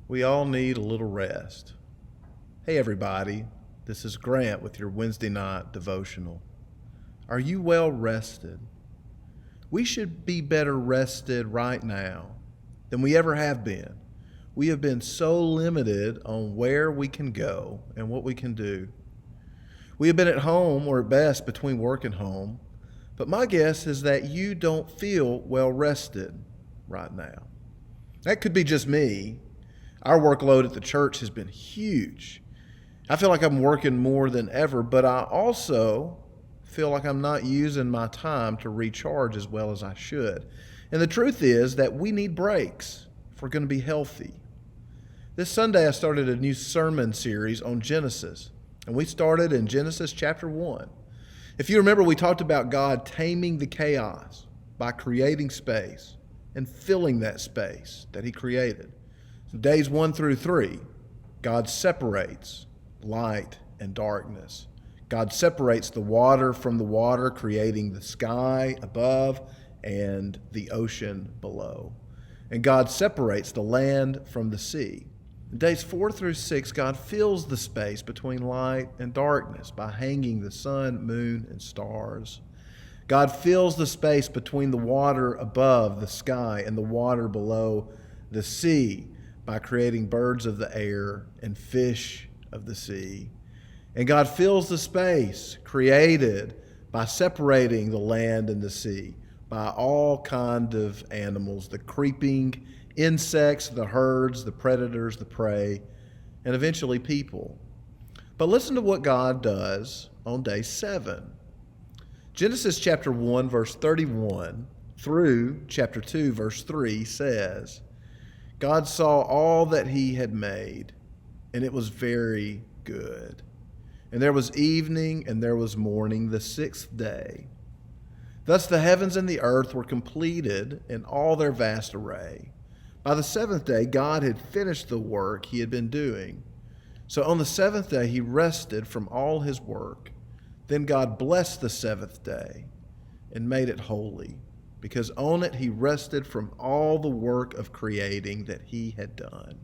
We all need a little rest. Hey, everybody, this is Grant with your Wednesday night devotional. Are you well rested? We should be better rested right now than we ever have been. We have been so limited on where we can go and what we can do. We have been at home, or at best between work and home, but my guess is that you don't feel well rested right now. That could be just me. Our workload at the church has been huge. I feel like I'm working more than ever, but I also feel like I'm not using my time to recharge as well as I should. And the truth is that we need breaks if we're going to be healthy. This Sunday, I started a new sermon series on Genesis, and we started in Genesis chapter 1. If you remember, we talked about God taming the chaos by creating space and filling that space that He created. So days 1 through 3, God separates light and darkness. God separates the water from the water, creating the sky above and the ocean below. And God separates the land from the sea. In days 4 through 6, God fills the space between light and darkness by hanging the sun, moon, and stars. God fills the space between the water above the sky and the water below the sea by creating birds of the air and fish of the sea. And God fills the space created by separating the land and the sea by all kinds of animals, the creeping insects, the herds, the predators, the prey, and eventually people. But listen to what God does on day 7. Genesis chapter 1, verse 31 through chapter 2, verse 3 says, God saw all that He had made, and it was very good. And there was evening, and there was morning, the 6th day. Thus the heavens and the earth were completed in all their vast array. By the 7th day, God had finished the work He had been doing. So on the 7th day, He rested from all His work. Then God blessed the 7th day and made it holy, because on it He rested from all the work of creating that He had done.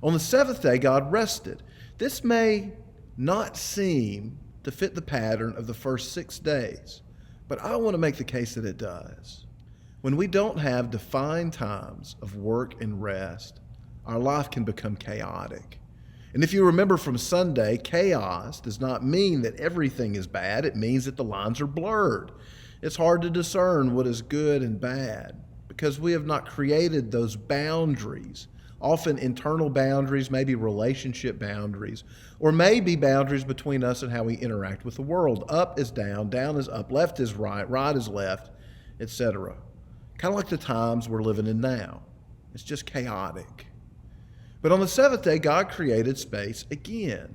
On the 7th day, God rested. This may not seem to fit the pattern of the first 6 days, but I want to make the case that it does. When we don't have defined times of work and rest, our life can become chaotic. And if you remember from Sunday, chaos does not mean that everything is bad. It means that the lines are blurred. It's hard to discern what is good and bad because we have not created those boundaries, often internal boundaries, maybe relationship boundaries, or maybe boundaries between us and how we interact with the world. Up is down is up, left is right is left, etc. Kind of like the times we're living in now. It's just chaotic. But on the 7th day, God created space again.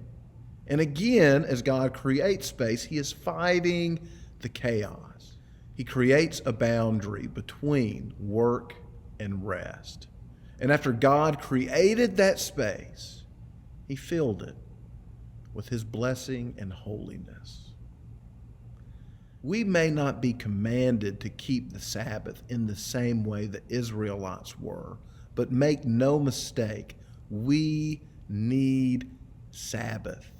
And again, as God creates space, He is fighting the chaos. He creates a boundary between work and rest. And after God created that space, He filled it with His blessing and holiness. We may not be commanded to keep the Sabbath in the same way the Israelites were, but make no mistake, we need Sabbath.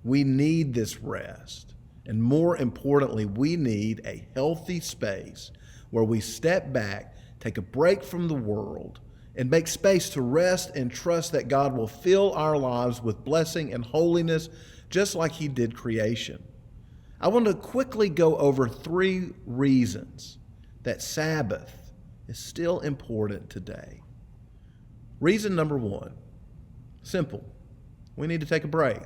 We need this rest. And more importantly, we need a healthy space where we step back, take a break from the world, and make space to rest and trust that God will fill our lives with blessing and holiness just like He did creation. I want to quickly go over 3 reasons that Sabbath is still important today. Reason number 1, simple. We need to take a break.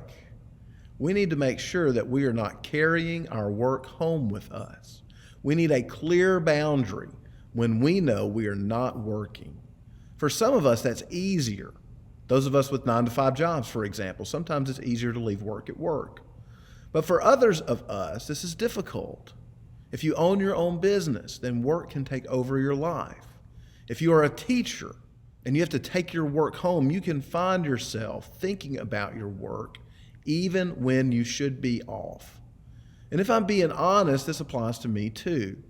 We need to make sure that we are not carrying our work home with us. We need a clear boundary when we know we are not working. For some of us, that's easier. Those of us with 9-to-5 jobs, for example, sometimes it's easier to leave work at work. But for others of us, this is difficult. If you own your own business, then work can take over your life. If you are a teacher and you have to take your work home, you can find yourself thinking about your work even when you should be off. And if I'm being honest, this applies to me too.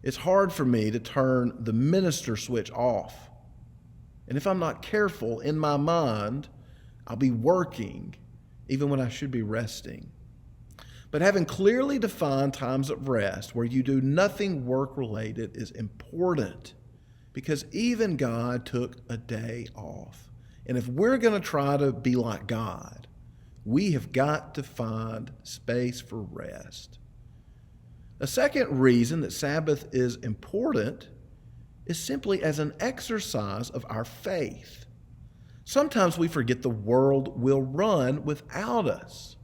It's hard for me to turn the minister switch off And if I'm not careful, in my mind, I'll be working even when I should be resting. But having clearly defined times of rest where you do nothing work-related is important, because even God took a day off. And if we're going to try to be like God, we have got to find space for rest. A second reason that Sabbath is important is simply as an exercise of our faith. Sometimes we forget the world will run without us.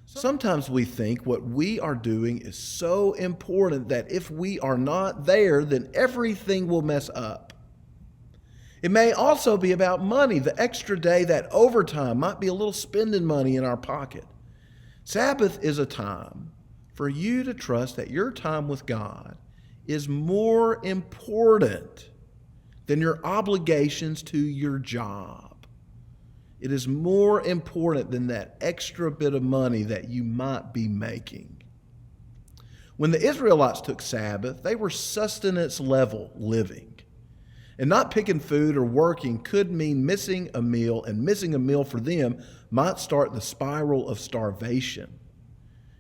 Sometimes we think what we are doing is so important that if we are not there, then everything will mess up. It may also be about money. The extra day, that overtime, might be a little spending money in our pocket. Sabbath is a time for you to trust that your time with God is more important than your obligations to your job. It is more important than that extra bit of money that you might be making. When the Israelites took Sabbath, they were sustenance level living. And not picking food or working could mean missing a meal, and missing a meal for them might start the spiral of starvation.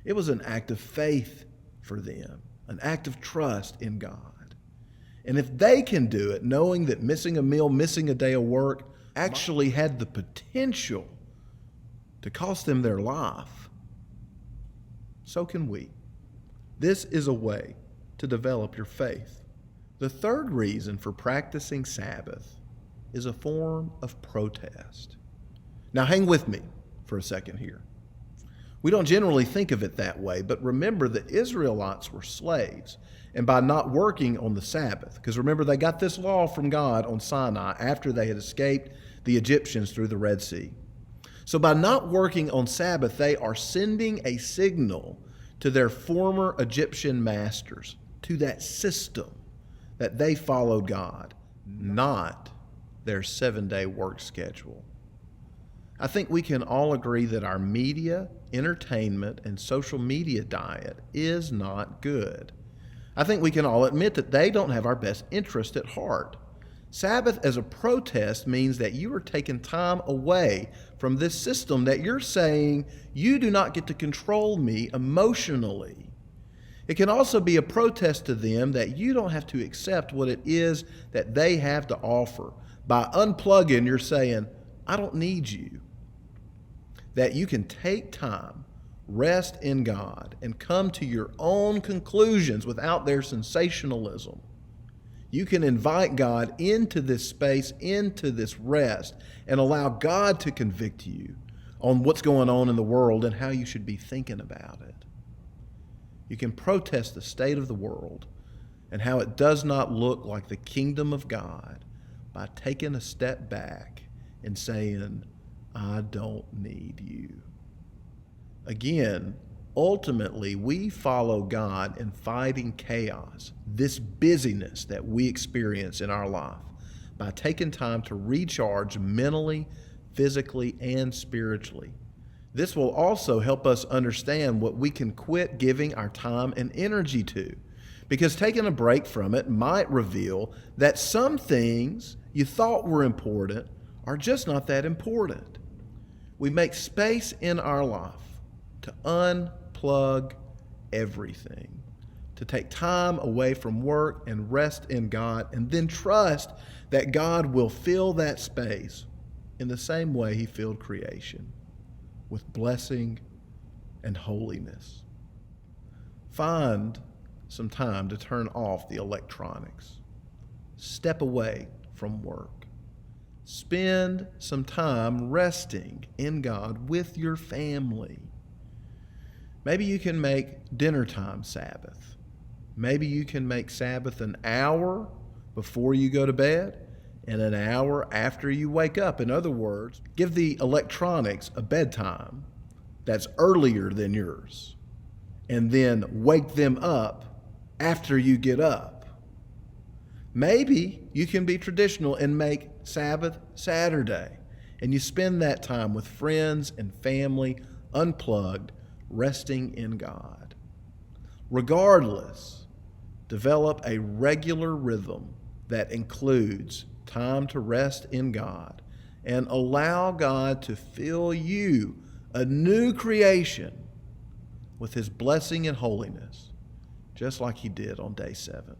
It was an act of faith for them, an act of trust in God. And if they can do it, knowing that missing a meal, missing a day of work actually had the potential to cost them their life, so can we. This is a way to develop your faith. The third reason for practicing Sabbath is a form of protest. Now hang with me for a second here. We don't generally think of it that way, but remember the Israelites were slaves. And by not working on the Sabbath, because remember they got this law from God on Sinai after they had escaped the Egyptians through the Red Sea. So by not working on Sabbath, they are sending a signal to their former Egyptian masters, to that system that they followed God, not their 7-day work schedule. I think we can all agree that our media, entertainment, and social media diet is not good. I think we can all admit that they don't have our best interest at heart. Sabbath as a protest means that you are taking time away from this system, that you're saying, you do not get to control me emotionally. It can also be a protest to them that you don't have to accept what it is that they have to offer. By unplugging, you're saying, I don't need you. That you can take time, rest in God, and come to your own conclusions without their sensationalism. You can invite God into this space, into this rest, and allow God to convict you on what's going on in the world and how you should be thinking about it. You can protest the state of the world and how it does not look like the kingdom of God by taking a step back and saying, I don't need you. Again, ultimately, we follow God in fighting chaos, this busyness that we experience in our life, by taking time to recharge mentally, physically, and spiritually. This will also help us understand what we can quit giving our time and energy to, because taking a break from it might reveal that some things you thought were important are just not that important. We make space in our life to unplug everything, to take time away from work and rest in God, and then trust that God will fill that space in the same way He filled creation, with blessing and holiness. Find some time to turn off the electronics. Step away from work. Spend some time resting in God with your family. Maybe you can make dinner time Sabbath. Maybe you can make Sabbath an hour before you go to bed and an hour after you wake up. In other words, give the electronics a bedtime that's earlier than yours, and then wake them up after you get up. Maybe you can be traditional and make Sabbath Saturday, and you spend that time with friends and family, unplugged, resting in God. Regardless, develop a regular rhythm that includes time to rest in God and allow God to fill you, a new creation, with his blessing and holiness, just like he did on day 7.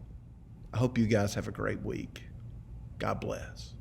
I hope you guys have a great week. God bless.